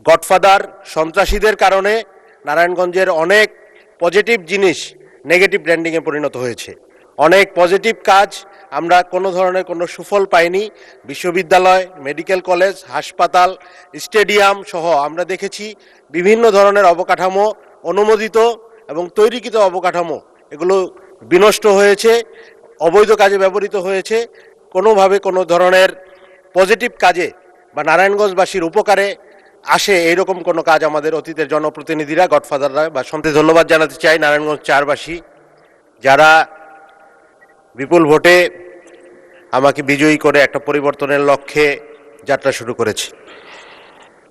Godfather সন্ত্রাসীদের কারণে নারায়ণগঞ্জের অনেক পজিটিভ জিনিস নেগেটিভ ব্র্যান্ডিংয়ে পরিণত হয়েছে। অনেক পজিটিভ কাজ আমরা কোনো ধরনের কোনো সুফল পাইনি। বিশ্ববিদ্যালয়, মেডিকেল কলেজ, হাসপাতাল, স্টেডিয়াম সহ আমরা দেখেছি বিভিন্ন ধরনের অবকাঠামো, অনুমোদিত এবং তৈরিকৃত অবকাঠামো এগুলো বিনষ্ট হয়েছে, অবৈধ কাজে ব্যবহৃত হয়েছে। কোনোভাবে কোনো ধরনের পজিটিভ কাজে বা নারায়ণগঞ্জবাসীর উপকারে আসে এইরকম কোনো কাজ আমাদের অতীতের জনপ্রতিনিধিরা, গডফাদাররা বা সন্তে ধন্যবাদ জানাতে চাই নারায়ণগঞ্জ চারবাসী যারা বিপুল ভোটে আমাকে বিজয়ী করে একটা পরিবর্তনের লক্ষ্যে যাত্রা শুরু করেছে।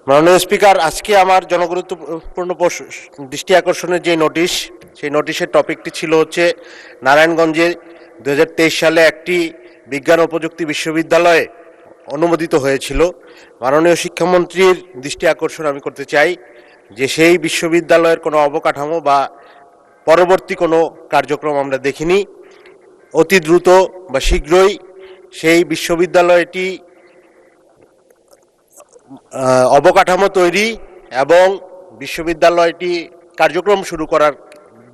মাননীয় স্পিকার, আজকে আমার জনগুরুত্বপূর্ণ দৃষ্টি আকর্ষণের যে নোটিশ, সেই নোটিশের টপিকটি ছিল হচ্ছে নারায়ণগঞ্জে 2023 সালে একটি বিজ্ঞান ও প্রযুক্তি বিশ্ববিদ্যালয়ে অনুমোদিত হয়েছিল। মাননীয় শিক্ষামন্ত্রীর দৃষ্টি আকর্ষণ আমি করতে চাই যে সেই বিশ্ববিদ্যালয়ের কোনো অবকাঠামো বা পরবর্তী কোনো কার্যক্রম আমরা দেখিনি। অতি দ্রুত বা শীঘ্রই সেই বিশ্ববিদ্যালয়টি অবকাঠামো তৈরি এবং বিশ্ববিদ্যালয়টি কার্যক্রম শুরু করার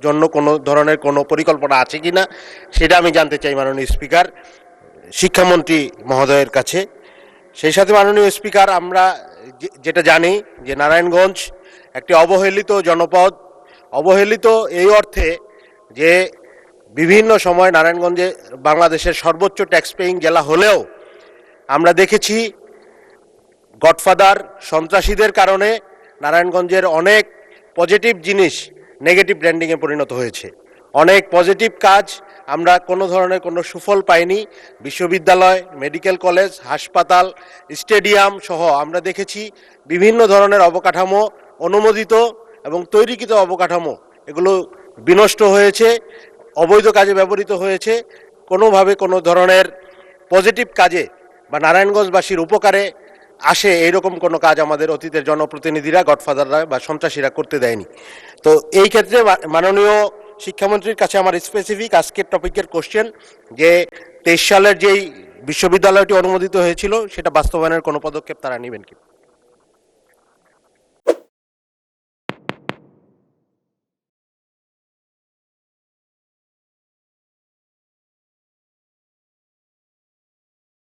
জন্য কোনো ধরনের কোনো পরিকল্পনা আছে কিনা সেটা আমি জানতে চাই মাননীয় স্পিকার, শিক্ষামন্ত্রী মহোদয়ের কাছে। সেই সাথে মাননীয় স্পিকার, আমরা যেটা জানি যে নারায়ণগঞ্জ একটি অবহেলিত জনপদ। অবহেলিত এই অর্থে যে বিভিন্ন সময় নারায়ণগঞ্জে বাংলাদেশের সর্বোচ্চ ট্যাক্স পেইং জেলা হলেও আমরা দেখেছি গডফাদার সন্ত্রাসীদের কারণে নারায়ণগঞ্জের অনেক পজিটিভ জিনিস নেগেটিভ ব্র্যান্ডিংয়ে পরিণত হয়েছে। অনেক পজিটিভ কাজ আমরা কোনো ধরনের কোনো সুফল পাইনি। বিশ্ববিদ্যালয়, মেডিকেল কলেজ, হাসপাতাল, স্টেডিয়াম সহ আমরা দেখেছি বিভিন্ন ধরনের অবকাঠামো, অনুমোদিত এবং তৈরিকৃত অবকাঠামো এগুলো বিনষ্ট হয়েছে, অবৈধ কাজে ব্যবহৃত হয়েছে। কোনোভাবে কোনো ধরনের পজিটিভ কাজে বা নারায়ণগঞ্জবাসীর উপকারে আসে এইরকম কোনো কাজ আমাদের অতীতের জনপ্রতিনিধিরা, গডফাদাররা বা সন্ত্রাসীরা করতে দেয়নি। তো এই ক্ষেত্রে মাননীয় শিক্ষামন্ত্রীর কাছে আমার স্পেসিফিক আজকের টপিকের কোশ্চেন যে 23 সালের যেই বিশ্ববিদ্যালয়টি অনুমোদিত হয়েছিল সেটা বাস্তবায়নের কোনো পদক্ষেপ তারা নেবেন কি?